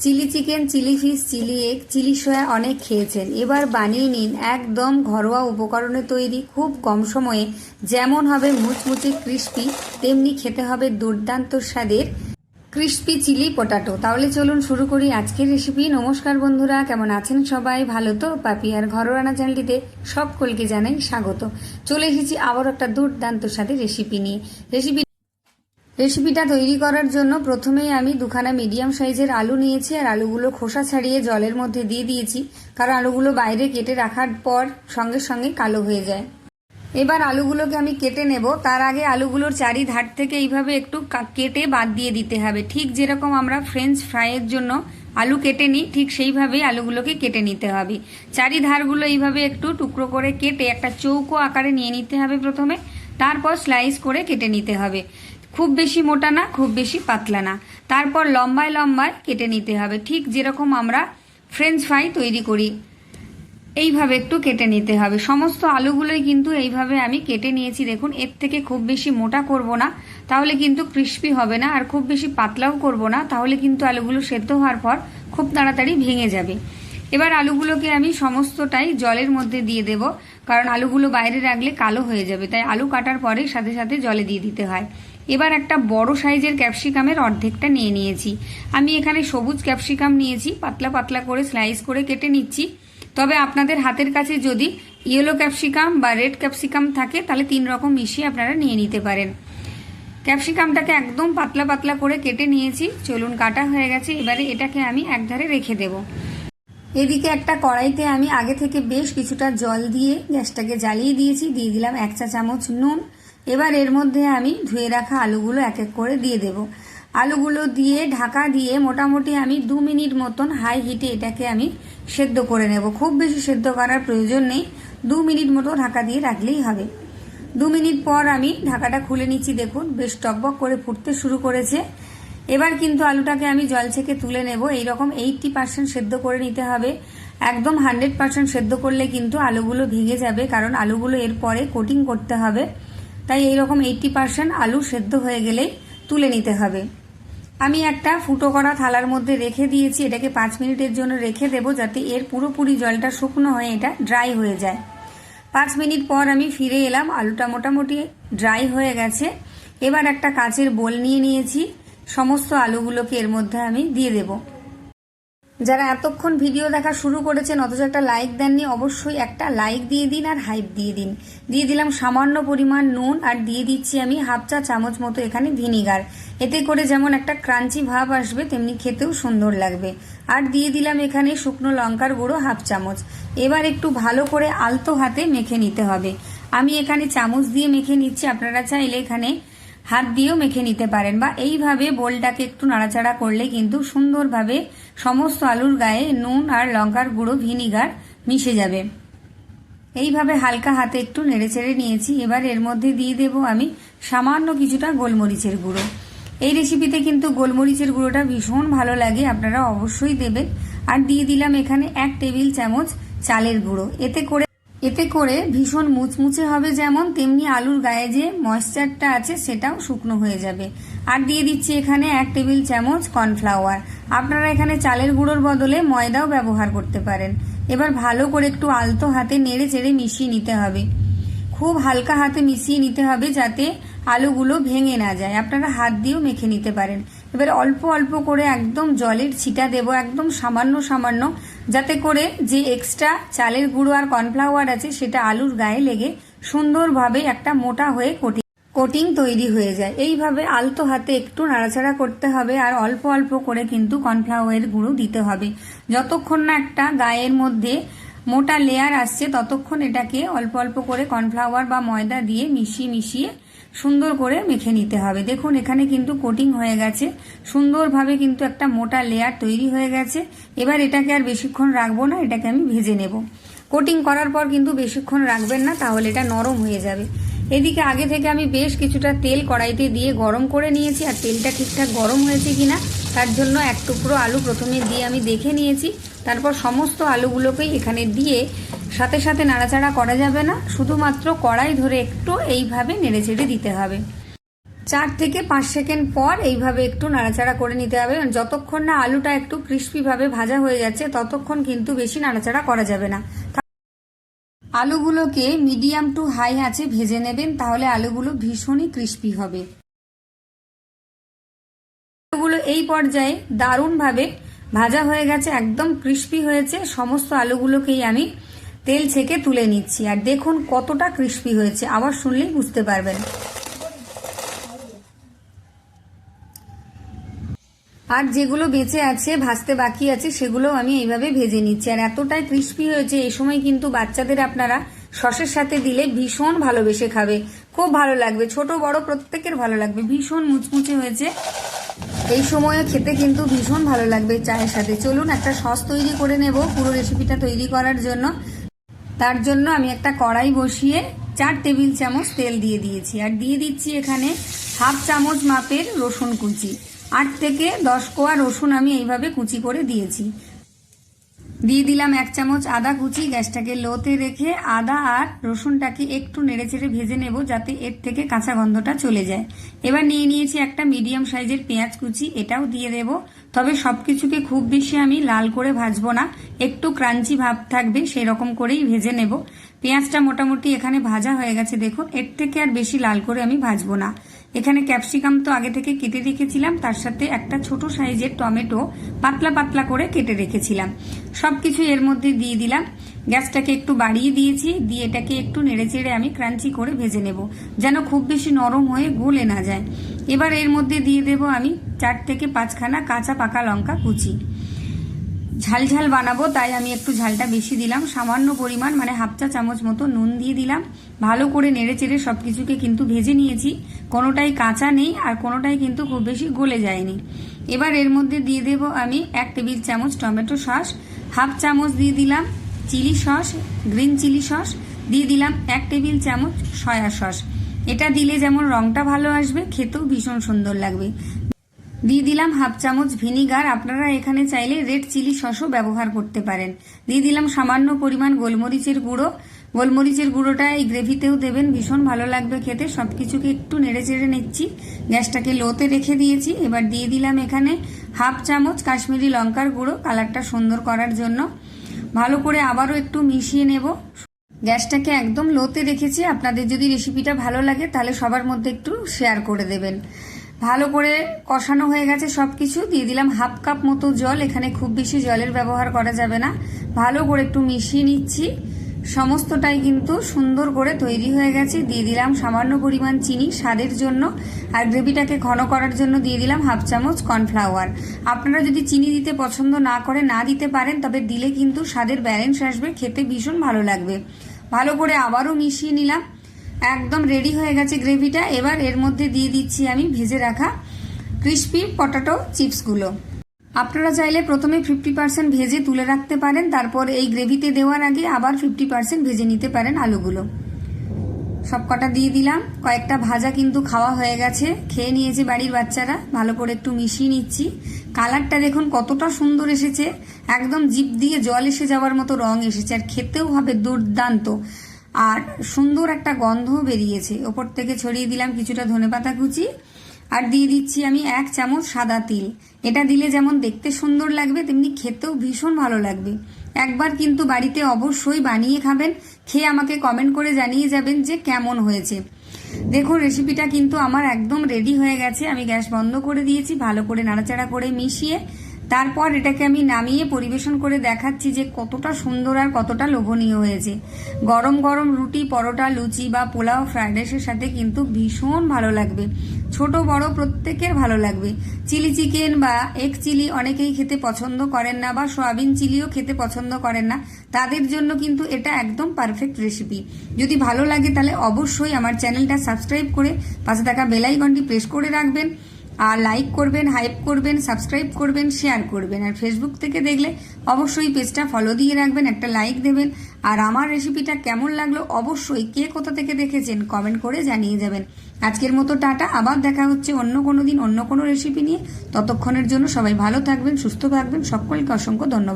Chilli chicken, chilli fish, chilli egg, chilli soya অনেক খেয়েছেন। এবার বানিয়ে নিন একদম ঘরোয়া উপকরণে তৈরি, খুব কম সময়ে যেমন হবে মুচমুচে ক্রিস্পি, তেমনি খেতে হবে দুর্দান্ত স্বাদের ক্রিস্পি চিলি পটাটো। তাহলে চলুন শুরু করি আজকের রেসিপি। নমস্কার বন্ধুরা, কেমন আছেন সবাই? ভালো তো? পাপিয়ার ঘরোয়া রান্না চ্যানেলটিতে সকলকে জানাই স্বাগত। চলে এসেছি আবার একটা দুর্দান্ত স্বাদের রেসিপি নিয়ে। রেসিপিটা তৈরি করার জন্য প্রথমেই আমি দুখানা মিডিয়াম সাইজের আলু নিয়েছি, আর আলুগুলো খোসা ছাড়িয়ে জলের মধ্যে দিয়ে দিয়েছি, কারণ আলুগুলো বাইরে কেটে রাখার পর সঙ্গে সঙ্গে কালো হয়ে যায়। এবার আলুগুলোকে আমি কেটে নেব। তার আগে আলুগুলোর চারিধার থেকে এইভাবে একটু কেটে বাদ দিয়ে দিতে হবে। ঠিক যেরকম আমরা ফ্রেঞ্চ ফ্রাইয়ের জন্য আলু কেটে নিই, ঠিক সেইভাবেই আলুগুলোকে কেটে নিতে হবে। চারিধারগুলো এইভাবে একটু টুকরো করে কেটে একটা চৌকো আকারে নিয়ে নিতে হবে প্রথমে, তারপর স্লাইস করে কেটে নিতে হবে। খুব বেশি মোটা না, খুব বেশি পাতলা না। তারপর লম্বায় লম্বায় কেটে নিতে হবে, ঠিক যেরকম আমরা ফ্রেঞ্চ ফ্রাই তৈরি করি এইভাবে একটু কেটে নিতে হবে। সমস্ত আলুগুলোই কিন্তু এইভাবে আমি কেটে নিয়েছি। দেখুন, এর থেকে খুব বেশি মোটা করব না, তাহলে কিন্তু ক্রিস্পি হবে না, আর খুব বেশি পাতলাও করব না, তাহলে কিন্তু আলুগুলো সেদ্ধ হওয়ার পর খুব তাড়াতাড়ি ভেঙে যাবে। এবার আলুগুলোকে আমি সমস্তটাই জলের মধ্যে দিয়ে দেব, কারণ আলুগুলো বাইরে রাখলে কালো হয়ে যাবে, তাই আলু কাটার পরে সাথে সাথে জলে দিয়ে দিতে হয়। এবার একটা বড় সাইজের ক্যাপসিকামের অর্ধেকটা নিয়ে নিয়েছি। আমি এখানে সবুজ ক্যাপসিকাম নিয়েছি, পাতলা পাতলা করে স্লাইস করে কেটে নিচ্ছি। তবে আপনাদের হাতের কাছে যদি ইয়েলো ক্যাপসিকাম বা রেড ক্যাপসিকাম থাকে, তাহলে 3 রকম মিশিয়ে আপনারা নিয়ে নিতে পারেন। ক্যাপসিকামটাকে একদম পাতলা পাতলা করে কেটে নিয়েছি। চলুন, কাটা হয়ে গেছে। এবারে এটাকে আমি একধারে রেখে দেব। এদিকে একটা কড়াইতে আমি আগে থেকে বেশ কিছুটা জল দিয়ে গ্যাসটাকে জ্বালিয়ে দিয়েছি। দিয়ে দিলাম 1 চা চামচ নুন। এবার এর মধ্যে আমি ধুয়ে রাখা আলুগুলো এক এক করে দিয়ে দেব। আলুগুলো দিয়ে ঢাকা দিয়ে মোটামুটি আমি 2 মিনিট মতন হাই হিটে এটাকে আমি সেদ্ধ করে নেব। খুব বেশি সেদ্ধ করার প্রয়োজন নেই, 2 মিনিট মতো ঢাকা দিয়ে রাখলেই হবে। 2 মিনিট পর আমি ঢাকাটা খুলে নিচ্ছি। দেখুন, বেশ টকবক করে ফুটতে শুরু করেছে। এবার কিন্তু আলুটাকে আমি জল থেকে তুলে নেব। এইরকম 80% সেদ্ধ করে নিতে হবে। একদম 100% সেদ্ধ করলে কিন্তু আলুগুলো ভেঙে যাবে, কারণ আলুগুলো এরপরে কোটিং করতে হবে। তাই এইরকম 80% আলু সেদ্ধ হয়ে গেলেই তুলে নিতে হবে। আমি একটা ফুটো করা থালার মধ্যে রেখে দিয়েছি। এটাকে 5 মিনিটের জন্য রেখে দেব, যাতে এর পুরোপুরি জলটা শুকনো হয়ে এটা ড্রাই হয়ে যায়। 5 মিনিট পর আমি ফিরে এলাম। আলুটা মোটামুটি ড্রাই হয়ে গেছে। এবার একটা কাচের বোল নিয়ে নিয়েছি। সমস্ত আলুগুলোকে এর মধ্যে আমি দিয়ে দেব। যারা এতক্ষণ ভিডিও দেখা শুরু করেছেন অথচ একটা লাইক দেননি, অবশ্যই একটা লাইক দিয়ে দিন আর হাইপ দিয়ে দিন। দিয়ে দিলাম সামান্য পরিমাণ নুন, আর দিয়ে দিচ্ছি আমি 1/2 চা চামচ মতো এখানে ভিনিগার। এতে করে যেমন একটা ক্রাঞ্চি ভাব আসবে, তেমনি খেতেও সুন্দর লাগবে। আর দিয়ে দিলাম এখানে শুকনো লঙ্কার গুঁড়ো 1/2 চামচ। এবার একটু ভালো করে আলতো হাতে মেখে নিতে হবে। আমি এখানে চামচ দিয়ে মেখে নিচ্ছি, আপনারা চাইলে এখানে হাত দিয়েও মেখে নিতে পারেন, বা এইভাবে বোলটাকে একটু নাড়াচাড়া করলে কিন্তু সুন্দরভাবে সমস্ত আলুর গায়ে নুন আর লঙ্কার গুঁড়ো ভিনিগার মিশে যাবে। এইভাবে হালকা হাতে একটু নেড়েচেড়ে নিয়েছি। এবার এর মধ্যে দিয়ে দেব আমি সামান্য কিছুটা গোলমরিচের গুঁড়ো। এই রেসিপিতে কিন্তু গোলমরিচের গুঁড়োটা ভীষণ ভালো লাগে, আপনারা অবশ্যই দেবেন। আর দিয়ে দিলাম এখানে 1 টেবিল চামচ চালের গুঁড়ো। এতে করে ভীষণ মুচমুচে হবে যেমন, তেমনি আলুর গায়ে যে ময়েশ্চারটা আছে সেটাও শুকনো হয়ে যাবে। আর দিয়ে দিচ্ছি এখানে 1 টেবিল চামচ কর্নফ্লাওয়ার। আপনারা এখানে চালের গুঁড়োর বদলে ময়দাও ব্যবহার করতে পারেন। এবার ভালো করে একটু আলতো হাতে নেড়ে চেড়ে মিশিয়ে নিতে হবে। খুব হালকা হাতে মিশিয়ে নিতে হবে, যাতে আলুগুলো ভেঙে না যায়। আপনারা হাত দিয়েও মেখে নিতে পারেন। এবার অল্প অল্প করে একদম জলের ছিটা দেব, একদম সামান্য সামান্য, যাতে করে যে এক্সট্রা চালের গুঁড়ো আর কর্নফ্লাওয়ার আছে সেটা আলুর গায়ে লেগে সুন্দরভাবে একটা মোটা হয়ে কোটিং তৈরি হয়ে যায়। এইভাবে আলতো হাতে একটু নাড়াচাড়া করতে হবে, আর অল্প অল্প করে কিন্তু কর্নফ্লাওয়ারের গুঁড়ো দিতে হবে। যতক্ষণ না একটা গায়ের মধ্যে মোটা লেয়ার আসছে, ততক্ষণ এটাকে অল্প অল্প করে কর্নফ্লাওয়ার বা ময়দা দিয়ে মিশিয়ে সুন্দর করে মেখে নিতে হবে। দেখুন, এখানে কিন্তু কোটিং হয়ে গেছে, সুন্দরভাবে কিন্তু একটা মোটা লেয়ার তৈরি হয়ে গেছে। এবার এটাকে আর বেশিক্ষণ রাখবো না, এটাকে আমি ভেজে নেব। কোটিং করার পর কিন্তু বেশিক্ষণ রাখবেন না, তাহলে এটা নরম হয়ে যাবে। এদিকে আগে থেকে আমি বেশ কিছুটা তেল কড়াইতে দিয়ে গরম করে নিয়েছি, আর তেলটা ঠিকঠাক গরম হয়েছে কিনা তার জন্য 1 টুকরো আলু প্রথমে দিয়ে আমি দেখে নিয়েছি। তারপর সমস্ত আলুগুলোকেই এখানে দিয়ে সাথে সাথে নাড়াচাড়া করা যাবে না, শুধুমাত্র কড়াই ধরে একটু এইভাবে নেড়েচেড়ে দিতে হবে। 4 থেকে 5 সেকেন্ড পর এইভাবে একটু নাড়াচাড়া করে নিতে হবে। যতক্ষণ না আলুটা একটু ক্রিস্পি ভাবে ভাজা হয়ে যাচ্ছে ততক্ষণ কিন্তু বেশি নাড়াচাড়া করা যাবে না। আলুগুলোকে মিডিয়াম টু হাই আঁচে ভেজে নেবেন, তাহলে আলুগুলো ভীষণই ক্রিস্পি হবে। আলুগুলো এই পর্যায়ে দারুণভাবে ভাজা হয়ে গেছে, একদম ক্রিস্পি হয়েছে। সমস্ত আলুগুলোকেই আমি তেল ছেঁকে তুলে নিচ্ছি, আর দেখুন কতটা ক্রিস্পি হয়েছে, আবার শুনলেই বুঝতে পারবেন। আর যেগুলো বেঁচে আছে ভাজতে বাকি আছে সেগুলো আমি এইভাবে ভেজে নিচ্ছি। আর এতটাই ক্রিস্পি হয়েছে, এই সময় কিন্তু বাচ্চাদের আপনারা সসের সাথে দিলে ভীষণ ভালোবেসে খাবে, খুব ভালো লাগবে, ছোট বড় প্রত্যেকের ভালো লাগবে। ভীষণ মুচমুচে হয়েছে, এই সময়ে খেতে কিন্তু ভীষণ ভালো লাগবে চায়ের সাথে। চলুন একটা সস তৈরি করে নেব পুরো রেসিপিটা তৈরি করার জন্য। তার জন্য আমি একটা কড়াই বসিয়ে 4 টেবিল চামচ তেল দিয়ে দিয়েছি, আর দিয়ে দিচ্ছি এখানে হাফ চামচ মাপের রসুন কুচি। 8 থেকে 10 কোয়া রসুন আমি এইভাবে কুচি করে দিয়েছি। দিয়ে দিলাম 1 চামচ আদা কুচি। গ্যাসটাকে লোতে রেখে আদা আর রসুনটাকে একটু নেড়েচেড়ে ভেজে নেব, যাতে এর থেকে কাঁচা গন্ধটা চলে যায়। এবার নিয়ে নিয়েছি একটা মিডিয়াম সাইজের পেঁয়াজ কুচি, এটাও দিয়ে দেব। তবে সবকিছুকে খুব বেশি আমি লাল করে ভাজবো না, একটু ক্রাঞ্চি ভাব থাকবে সেরকম করেই ভেজে নেব। পেঁয়াজটা মোটামুটি এখানে ভাজা হয়ে গেছে, দেখুন এর থেকে আর বেশি লাল করে আমি ভাজবো না। এখানে ক্যাপসিকাম তো আগে থেকে কেটে রেখেছিলাম, তার সাথে একটা ছোট সাইজের টমেটো পাতলা পাতলা করে কেটে রেখেছিলাম। সবকিছু এর মধ্যে দিয়ে দিলাম। গ্যাসটাকে একটু বাড়িয়ে দিয়েছি, দিয়ে এটাকে একটু নেড়েচেড়ে আমি ক্রাঞ্চি করে ভেজে নেব, যেন খুব বেশি নরম হয়ে গলে না যায়। এবার এর মধ্যে দিয়ে দেব আমি 4 থেকে 5খানা কাঁচা পাকা লঙ্কা কুচি। ঝাল ঝাল বানাবো তাই আমি একটু ঝালটা বেশি দিলাম, সামান্য পরিমাণ মানে হাফ চা চামচ মতো নুন দিয়ে দিলাম। ভালো করে নেড়েচেড়ে সবকিছুকে কিন্তু ভেজে নিয়েছি, কোনোটাই কাঁচা নেই আর কোনোটাই কিন্তু খুব বেশি গলে যায়নি। এবার এর মধ্যে দিয়ে দেব আমি 1 টেবিল চামচ টমেটো সস, হাফ চামচ দিয়ে দিলাম chilli sauce, green chilli sauce, দিয়ে দিলাম 1 টেবিল চামচ সয়া সস। এটা দিলে যেমন রংটা ভালো আসবে, খেতেও ভীষণ সুন্দর লাগবে। দিয়ে দিলাম হাফ চামচ ভিনিগার, আপনারা এখানে চাইলে রেড চিলি সসও ব্যবহার করতে পারেন। দিয়ে দিলাম সামান্য পরিমাণ গোলমরিচের গুঁড়ো। গোলমরিচের গুঁড়োটা এই গ্রেভিতেও দেবেন, ভীষণ ভালো লাগবে খেতে। সবকিছুকে একটু নেড়ে চেড়ে নিচ্ছি, গ্যাসটাকে লোতে রেখে দিয়েছি। এবার দিয়ে দিলাম এখানে হাফ চামচ কাশ্মীরি লঙ্কার গুঁড়ো, কালারটা সুন্দর করার জন্য। ভালো করে আবারও একটু মিশিয়ে নেব। গ্যাসটাকে একদম লোতে রেখেছি। আপনাদের যদি রেসিপিটা ভালো লাগে তাহলে সবার মধ্যে একটু শেয়ার করে দেবেন। ভালো করে কষানো হয়ে গেছে সবকিছু। দিয়ে দিলাম হাফ কাপ মতো জল, এখানে খুব বেশি জলের ব্যবহার করা যাবে না। ভালো করে একটু মিশিয়ে নিচ্ছি, সমস্তটাই কিন্তু সুন্দর করে তৈরি হয়ে গেছে। দিয়ে দিলাম সামান্য পরিমাণ চিনি স্বাদের জন্য, আর গ্রেভিটাকে ঘন করার জন্য দিয়ে দিলাম হাফ চামচ কর্নফ্লাওয়ার। আপনারা যদি চিনি দিতে পছন্দ না করে না দিতে পারেন, তবে দিলে কিন্তু স্বাদের ব্যালেন্স আসবে, খেতে ভীষণ ভালো লাগবে। ভালো করে আবারও মিশিয়ে নিলাম, একদম রেডি হয়ে গেছে গ্রেভিটা। এবার এর মধ্যে দিয়ে দিচ্ছি আমি ভেজে রাখা ক্রিস্পি পটাটো চিপসগুলো। আপনারা চাইলে প্রথমে 50% ভেজে তুলে রাখতে পারেন, তারপর এই গ্রেভিতে দেওয়ার আগে আবার 50% ভেজে নিতে পারেন আলুগুলো। সব কটা দিয়ে দিলাম। কয়েকটা ভাজা কিন্তু খাওয়া হয়ে গেছে, খেয়ে নিয়েছে বাড়ির বাচ্চারা। ভালো করে একটু মিশিয়ে নিচ্ছি। কালারটা দেখুন কতটা সুন্দর এসেছে, একদম জিভ দিয়ে জল এসে যাওয়ার মতো রং এসেছে, আর খেতেও হবে দুর্দান্ত, আর সুন্দর একটা গন্ধ বেরিয়েছে। ওপর থেকে ছড়িয়ে দিলাম কিছুটা ধনেপাতা কুচি, আর দিয়ে দিচ্ছি আমি 1 চামচ সাদা তিল। এটা দিলে যেমন দেখতে সুন্দর লাগবে, তেমনি খেতেও ভীষণ ভালো লাগবে। একবার কিন্তু বাড়িতে অবশ্যই বানিয়ে খাবেন, খেয়ে আমাকে কমেন্ট করে জানিয়ে যাবেন যে কেমন হয়েছে। দেখুন রেসিপিটা কিন্তু আমার একদম রেডি হয়ে গেছে। আমি গ্যাস বন্ধ করে দিয়েছি, ভালো করে নাড়াচাড়া করে মিশিয়ে তারপর এটাকে আমি নামিয়ে পরিবেশন করে দেখাচ্ছি যে কতটা সুন্দর আর কতটা লোভনীয় হয়েছে। গরম গরম রুটি, পরোটা, লুচি বা পোলাও, ফ্রাইড রাইসের সাথে কিন্তু ভীষণ ভালো লাগবে, ছোট বড় প্রত্যেকের ভালো লাগবে। চিলি চিকেন বা এগ চিলি অনেকেই খেতে পছন্দ করেন না, বা সয়াবিন চিলিও খেতে পছন্দ করেন না, তাদের জন্য কিন্তু এটা একদম পারফেক্ট রেসিপি। যদি ভালো লাগে তাহলে অবশ্যই আমার চ্যানেলটা সাবস্ক্রাইব করে পাশে থাকা বেল আইকনটি প্রেস করে রাখবেন, আর লাইক করবেন, হাইপ করবেন, সাবস্ক্রাইব করবেন, শেয়ার করবেন। আর ফেসবুক থেকে দেখলে অবশ্যই পেজটা ফলো দিয়ে রাখবেন, একটা লাইক দেবেন। আর আমার রেসিপিটা কেমন লাগলো অবশ্যই কে কোথা থেকে দেখেছেন কমেন্ট করে জানিয়ে যাবেন। আজকের মতো টাটা, আবার দেখা হচ্ছে অন্য কোনো দিন অন্য কোনো রেসিপি নিয়ে। ততক্ষণের জন্য সবাই ভালো থাকবেন, সুস্থ থাকবেন। সকলকে অসংখ্য ধন্যবাদ।